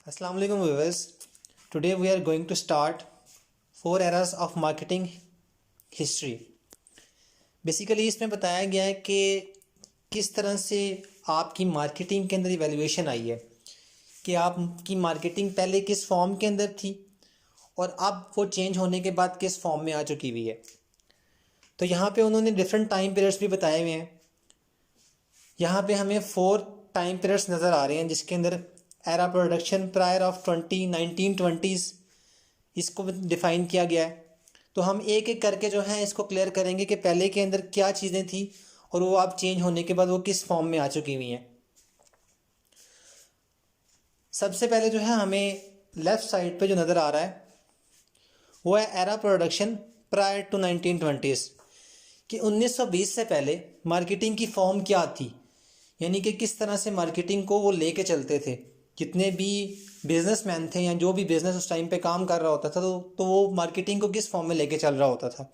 Assalamu alaikum viewers. Today we are going to start 4 eras of marketing history. Basically इसमें बताया गया है कि किस तरह से आपकी मार्केटिंग के अंदर इवैल्यूएशन आई है कि आपकी मार्केटिंग पहले किस फॉर्म के अंदर थी और अब वो चेंज होने के बाद किस फॉर्म में आ चुकी हुई है। तो यहाँ पे उन्होंने डिफरेंट टाइम पीरियड्स भी बताए हुए हैं। यहाँ पे हमें 4 टाइम पीरियड्स नज़र आ रहे हैं जिसके अंदर era production prior of 1920s इसको डिफ़ाइन किया गया है। तो हम एक एक करके जो है इसको क्लियर करेंगे कि पहले के अंदर क्या चीज़ें थी और वो आप चेंज होने के बाद वो किस फॉर्म में आ चुकी हुई हैं। सबसे पहले जो है हमें लेफ़्ट साइड पे जो नज़र आ रहा है वो है era production prior to 1920s कि 1920 से पहले मार्केटिंग की फॉर्म क्या थी, यानी कि किस तरह से मार्केटिंग को वो लेके चलते थे। जितने भी बिजनेसमैन थे या जो भी बिज़नेस उस टाइम पे काम कर रहा होता था तो वो मार्केटिंग को किस फॉर्म में लेके चल रहा होता था।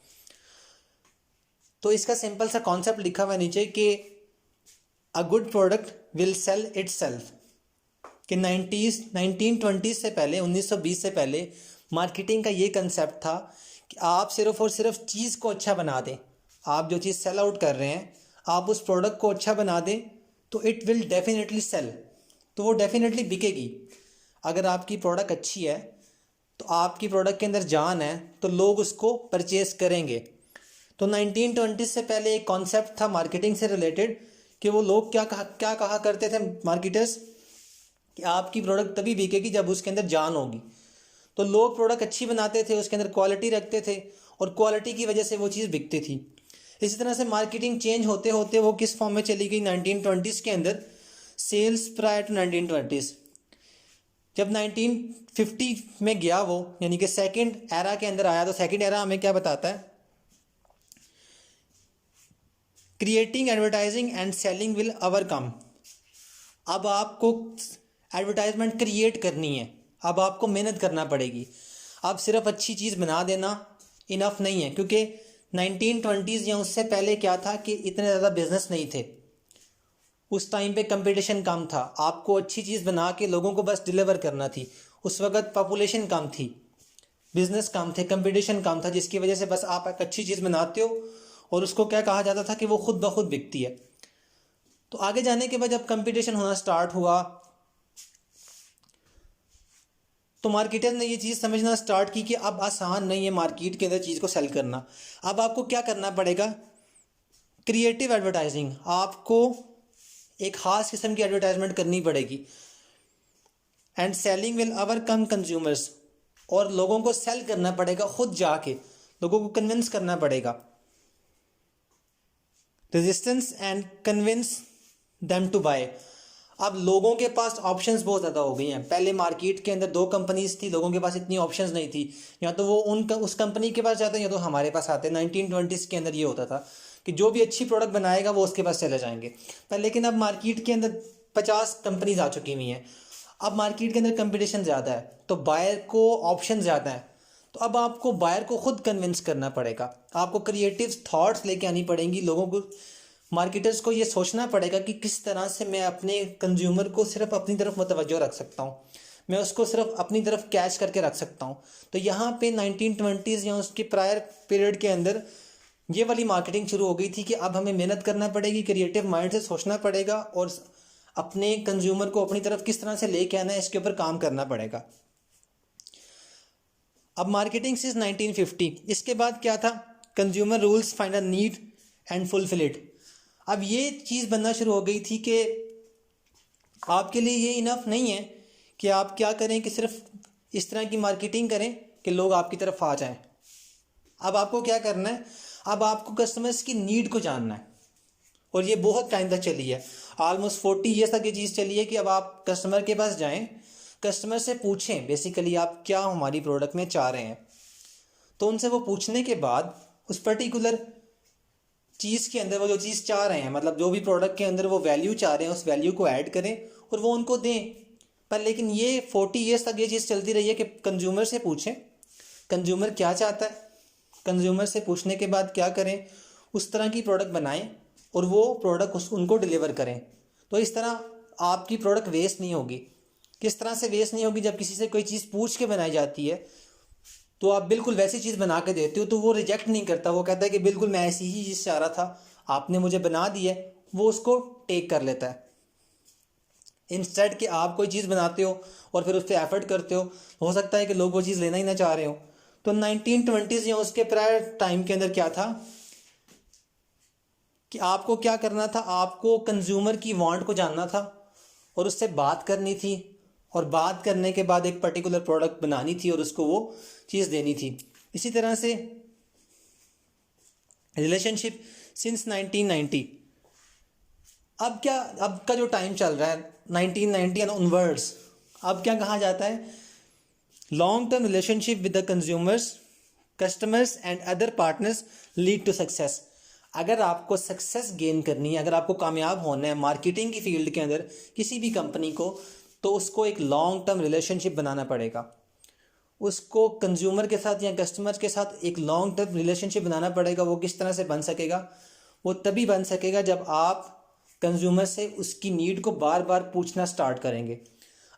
तो इसका सिंपल सा कॉन्सेप्ट लिखा हुआ नीचे कि a good product will sell itself कि 1920 से पहले 1920 से पहले मार्केटिंग का ये कंसेप्ट था कि आप सिर्फ और सिर्फ चीज़ को अच्छा बना दें। आप जो चीज़ सेल आउट कर रहे हैं आप उस प्रोडक्ट को अच्छा बना दें तो इट विल डेफिनेटली सेल, तो वो डेफिनेटली बिकेगी। अगर आपकी प्रोडक्ट अच्छी है तो आपकी प्रोडक्ट के अंदर जान है तो लोग उसको परचेज करेंगे। तो 1920 से पहले एक कॉन्सेप्ट था मार्केटिंग से रिलेटेड कि वो लोग क्या कहा करते थे मार्केटर्स कि आपकी प्रोडक्ट तभी बिकेगी जब उसके अंदर जान होगी। तो लोग प्रोडक्ट अच्छी बनाते थे, उसके अंदर क्वालिटी रखते थे और क्वालिटी की वजह से वो चीज़ बिकती थी। इसी तरह से मार्केटिंग चेंज होते होते वो किस फॉर्म में चली गई 1920s के अंदर, सेल्स प्रायर टू 1920s। जब 1950 में गया वो यानी कि सेकंड एरा के अंदर आया तो सेकंड एरा हमें क्या बताता है, creating advertising and selling will overcome. अब आपको एडवर्टाइजमेंट क्रिएट करनी है, अब आपको मेहनत करना पड़ेगी। अब सिर्फ अच्छी चीज़ बना देना इनफ नहीं है क्योंकि 1920s या उससे पहले क्या था कि इतने ज़्यादा बिजनेस नहीं थे। उस टाइम पे कंपटीशन कम था, आपको अच्छी चीज़ बना के लोगों को बस डिलीवर करना थी। उस वक्त पॉपुलेशन कम थी, बिजनेस कम थे, कंपटीशन कम था, जिसकी वजह से बस आप एक अच्छी चीज़ बनाते हो और उसको क्या कहा जाता था कि वो खुद ब खुद बिकती है। तो आगे जाने के बाद जब कंपटीशन होना स्टार्ट हुआ तो मार्केटर ने ये चीज़ समझना स्टार्ट की कि अब आसान नहीं है मार्केट के अंदर चीज़ को सेल करना। अब आपको क्या करना पड़ेगा, क्रिएटिव एडवर्टाइजिंग, आपको एक ख़ास किस्म की एडवर्टाइजमेंट करनी पड़ेगी। And selling will overcome consumers, और लोगों को सेल करना पड़ेगा, खुद जाके लोगों को कन्विंस करना पड़ेगा। Resistance and convince them to buy. अब लोगों के पास ऑप्शंस बहुत ज़्यादा हो गई हैं। पहले मार्केट के अंदर 2 कंपनीज थी, लोगों के पास इतनी ऑप्शंस नहीं थी, या तो वो उस कंपनी के पास जाते हैं या तो हमारे पास आते हैं। 1920s के अंदर ये होता था कि जो भी अच्छी प्रोडक्ट बनाएगा वो उसके पास चले जाएंगे। पर लेकिन अब मार्केट के अंदर 50 कंपनीज आ चुकी हुई हैं। अब मार्केट के अंदर कंपटीशन ज़्यादा है तो बायर को ऑप्शन ज़्यादा है। तो अब आपको बायर को खुद कन्विंस करना पड़ेगा, आपको क्रिएटिव थॉट्स लेके आनी पड़ेंगी। लोगों को, मार्केटर्स को ये सोचना पड़ेगा कि किस तरह से मैं अपने कंज्यूमर को सिर्फ अपनी तरफ मुतवज्जो रख सकता हूँ, मैं उसको सिर्फ अपनी तरफ कैच करके रख सकता हूँ। तो यहाँ पे 1920s या उसके प्रायर पीरियड के अंदर ये वाली मार्केटिंग शुरू हो गई थी कि अब हमें मेहनत करना पड़ेगी, क्रिएटिव माइंड से सोचना पड़ेगा और अपने कंज्यूमर को अपनी तरफ किस तरह से लेके आना है इसके ऊपर काम करना पड़ेगा। अब मार्केटिंग सिंस 1950, इसके बाद क्या था, consumer rules find a need and fulfil it. अब ये चीज़ बनना शुरू हो गई थी कि आपके लिए ये इनफ नहीं है कि आप क्या करें कि सिर्फ इस तरह की मार्केटिंग करें कि लोग आपकी तरफ आ जाएं। अब आपको क्या करना है, अब आपको कस्टमर्स की नीड को जानना है। और ये बहुत टाइम तक चली है, ऑलमोस्ट 40 ईयर्स तक ये चीज़ चली है कि अब आप कस्टमर के पास जाएं, कस्टमर से पूछें बेसिकली आप क्या हमारी प्रोडक्ट में चाह रहे हैं। तो उनसे वो पूछने के बाद उस पर्टिकुलर चीज़ के अंदर वो जो चीज़ चाह रहे हैं, मतलब जो भी प्रोडक्ट के अंदर वो वैल्यू चाह रहे हैं, उस वैल्यू को ऐड करें और वो उनको दें। पर लेकिन ये 40 ईयर्स तक ये चीज़ चलती रही है कि कंज्यूमर से पूछें कंज्यूमर क्या चाहता है, कंज्यूमर से पूछने के बाद क्या करें, उस तरह की प्रोडक्ट बनाएं और वो प्रोडक्ट उनको डिलीवर करें। तो इस तरह आपकी प्रोडक्ट वेस्ट नहीं होगी। किस तरह से वेस्ट नहीं होगी, जब किसी से कोई चीज़ पूछ के बनाई जाती है तो आप बिल्कुल वैसी चीज़ बना के देते हो तो वो रिजेक्ट नहीं करता, वो कहता है कि बिल्कुल मैं ऐसी ही चीज़ चाह रहा था, आपने मुझे बना दी है, वो उसको टेक कर लेता है। इंस्टेड कि आप कोई चीज़ बनाते हो और फिर उस पर एफर्ट करते हो सकता है कि लोग वो चीज़ लेना ही ना चाह रहे हो। तो 1920s या उसके प्रायर टाइम के अंदर क्या था कि आपको क्या करना था, आपको कंज्यूमर की वांट को जानना था और उससे बात करनी थी, और बात करने के बाद एक पर्टिकुलर प्रोडक्ट बनानी थी और उसको वो चीज़ देनी थी। इसी तरह से रिलेशनशिप सिंस 1990, अब क्या, अब का जो टाइम चल रहा है 1990 एंड ऑनवर्ड्स, अब क्या कहा जाता है, long term relationship with the consumers, customers and other partners lead to success. अगर आपको सक्सेस गेन करनी है, अगर आपको कामयाब होना है मार्केटिंग की फील्ड के अंदर किसी भी कंपनी को, तो उसको एक लॉन्ग टर्म रिलेशनशिप बनाना पड़ेगा। उसको कंज्यूमर के साथ या कस्टमर के साथ एक लॉन्ग टर्म रिलेशनशिप बनाना पड़ेगा। वो किस तरह से बन सकेगा, वो तभी बन सकेगा जब आप कंज्यूमर से उसकी नीड को बार बार पूछना स्टार्ट करेंगे।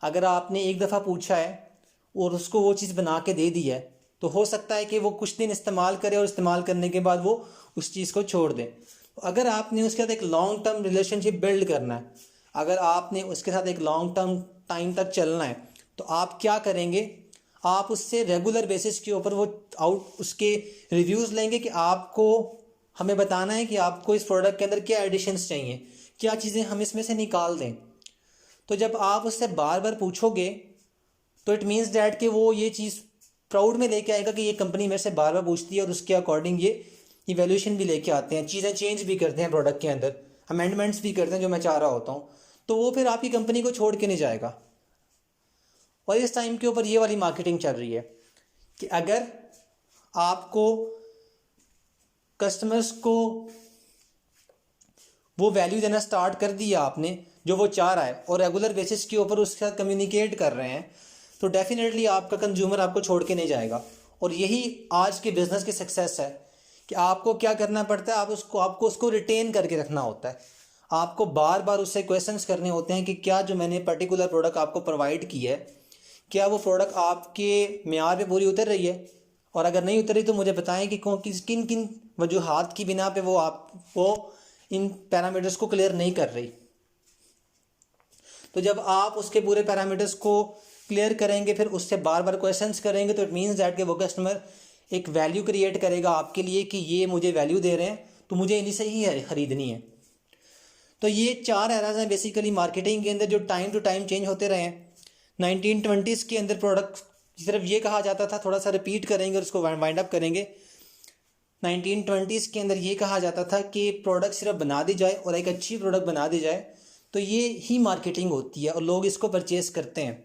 अगर आपने एक दफ़ा पूछा है और उसको वो चीज़ बना के दे दी है, तो हो सकता है कि वो कुछ दिन इस्तेमाल करे और इस्तेमाल करने के बाद वो उस चीज़ को छोड़ दे। तो अगर आपने उसके साथ एक लॉन्ग टर्म रिलेशनशिप बिल्ड करना है, अगर आपने उसके साथ एक लॉन्ग टर्म टाइम तक चलना है, तो आप क्या करेंगे, आप उससे रेगुलर बेसिस के ऊपर वो उसके रिव्यूज़ लेंगे कि आपको हमें बताना है कि आपको इस प्रोडक्ट के अंदर क्या एडिशंस चाहिए, क्या चीज़ें हम इसमें से निकाल दें। तो जब आप उससे बार बार पूछोगे तो इट मीन्स डैट कि वो ये चीज़ प्राउड में लेके आएगा कि ये कंपनी मेरे से बार बार पूछती है और उसके अकॉर्डिंग ये इवैल्यूएशन भी लेके आते हैं, चीज़ें चेंज भी करते हैं प्रोडक्ट के अंदर, अमेंडमेंट्स भी करते हैं जो मैं चाह रहा होता हूँ, तो वो फिर आपकी कंपनी को छोड़ के नहीं जाएगा। और इस टाइम के ऊपर ये वाली मार्केटिंग चल रही है कि अगर आपको कस्टमर्स को वो वैल्यू देना स्टार्ट कर दिया आपने जो वो चाह रहा है और रेगुलर बेसिस के ऊपर उसके साथ कम्युनिकेट कर रहे हैं, तो डेफिनेटली आपका कंज्यूमर आपको छोड़ के नहीं जाएगा। और यही आज के बिज़नेस की सक्सेस है कि आपको क्या करना पड़ता है, आपको उसको रिटेन करके रखना होता है। आपको बार बार उससे क्वेश्चंस करने होते हैं कि क्या जो मैंने पर्टिकुलर प्रोडक्ट आपको प्रोवाइड की है, क्या वो प्रोडक्ट आपके मेयार पे पूरी उतर रही है, और अगर नहीं उतरी तो मुझे बताएं कि किन किन वजूहात की बिना पे वो आपको इन पैरामीटर्स को क्लियर नहीं कर रही। तो जब आप उसके पूरे पैरामीटर्स को क्लियर करेंगे, फिर उससे बार बार क्वेश्चंस करेंगे, तो इट मीन्स दैट कि वो कस्टमर एक वैल्यू क्रिएट करेगा आपके लिए कि ये मुझे वैल्यू दे रहे हैं तो मुझे इन्हीं से ही खरीदनी है। तो ये 4 एराज हैं बेसिकली मार्केटिंग के अंदर जो टाइम टू टाइम चेंज होते रहे हैं। 1920s के अंदर प्रोडक्ट सिर्फ ये कहा जाता था, थोड़ा सा रिपीट करेंगे और उसको वाइंड अप करेंगे। 1920s के अंदर ये कहा जाता था कि प्रोडक्ट सिर्फ बना दी जाए और एक अच्छी प्रोडक्ट बना दी जाए तो ये ही मार्केटिंग होती है और लोग इसको परचेस करते हैं,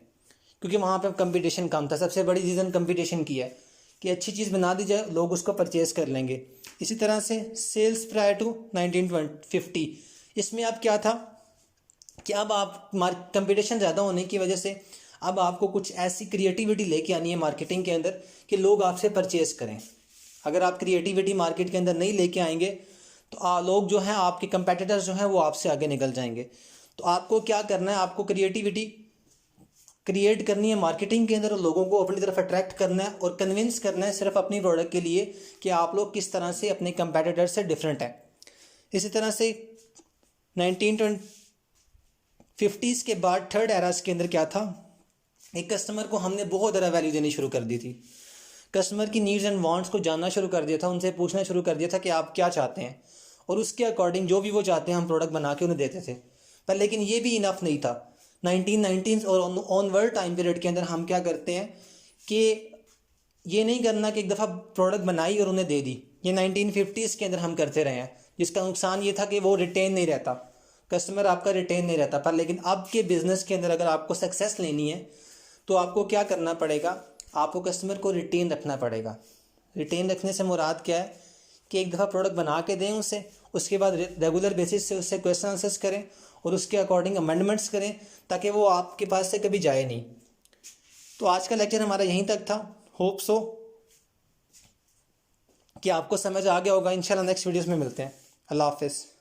क्योंकि वहाँ पे कंपटीशन कम था। सबसे बड़ी रीज़न कंपटीशन की है कि अच्छी चीज़ बना दी जाए, लोग उसको परचेस कर लेंगे। इसी तरह से सेल्स प्रायर टू 1950, इसमें अब क्या था कि अब आप कंपटीशन ज़्यादा होने की वजह से अब आपको कुछ ऐसी क्रिएटिविटी लेके आनी है मार्केटिंग के अंदर कि लोग आपसे परचेस करें। अगर आप क्रिएटिविटी मार्केट के अंदर नहीं लेके आएंगे तो लोग जो हैं, आपके कंपेटिटर्स जो हैं, वो आपसे आगे निकल जाएंगे। तो आपको क्या करना है, आपको क्रिएटिविटी क्रिएट करनी है मार्केटिंग के अंदर और लोगों को अपनी तरफ अट्रैक्ट करना है और कन्विंस करना है सिर्फ अपनी प्रोडक्ट के लिए कि आप लोग किस तरह से अपने कंपेटिटर से डिफरेंट हैं। इसी तरह से 1950s के बाद थर्ड एराज के अंदर क्या था, एक कस्टमर को हमने बहुत ज़्यादा वैल्यू देनी शुरू कर दी थी। कस्टमर की नीड्स एंड वांट्स को जानना शुरू कर दिया था, उनसे पूछना शुरू कर दिया था कि आप क्या चाहते हैं, और उसके अकॉर्डिंग जो भी वो चाहते हैं हम प्रोडक्ट बना के उन्हें देते थे। पर लेकिन ये भी इनफ नहीं था। 1990s और ऑनवर्ड टाइम पीरियड के अंदर हम क्या करते हैं कि ये नहीं करना कि एक दफ़ा प्रोडक्ट बनाई और उन्हें दे दी। ये 1950s के अंदर हम करते रहे हैं, जिसका नुकसान ये था कि वो रिटेन नहीं रहता, कस्टमर आपका रिटेन नहीं रहता। पर लेकिन अब के बिज़नेस के अंदर अगर आपको सक्सेस लेनी है तो आपको क्या करना पड़ेगा, आपको कस्टमर को रिटेन रखना पड़ेगा। रिटेन रखने से मुराद क्या है कि एक दफ़ा प्रोडक्ट बना के दें उसे, उसके बाद रेगुलर बेसिस से उससे क्वेश्चन आंसर्स करें और उसके अकॉर्डिंग अमेंडमेंट्स करें ताकि वो आपके पास से कभी जाए नहीं। तो आज का लेक्चर हमारा यहीं तक था। होप सो कि आपको समझ आ गया होगा। इंशाल्लाह नेक्स्ट वीडियोस में मिलते हैं। अल्लाह हाफिज़।